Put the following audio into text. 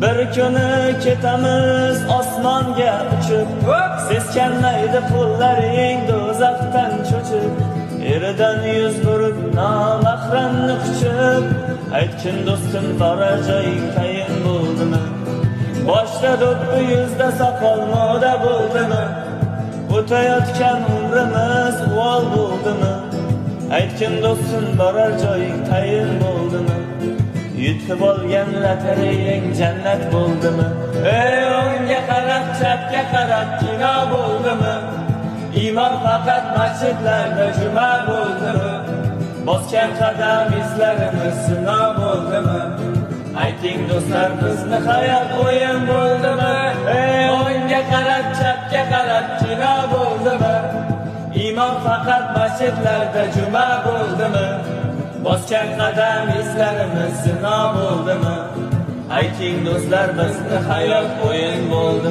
Bir kuni ketamiz osmonga uchib, seskanmaydi qo'llaring do'zaxdan cho'chib. Eridan yuz burib nomahramni quchib, aytgin do'stim borar joying tayin bo'ldimi? Boshda do'ppi yuzda soqol moda bo'ldimi? O'tayotgan umrimiz uvol bo'ldimi? Aytgin do'stim borar joying tayin bo'ldimi? Yutib olgan lotereyang jannat bo'ldimi? Ey o'ngga qarab, chapga qarab kino bo'ldimi? Iymon faqat masjidlarda juma bo'ldimi? Bosgan qadam izlarimiz sinov bo'ldimi? Ayting do'stlar, bizni hayot o'yin bo'ldimi? Ey o'ngga qarab, chapga qarab kino bo'ldimi? Iymon faqat masjidlarda juma bo'ldimi? Bosgan qadam izlarimiz sinov bo'ldimi? Ayting do'stlar, bizni hayot o'yin bo'ldimi?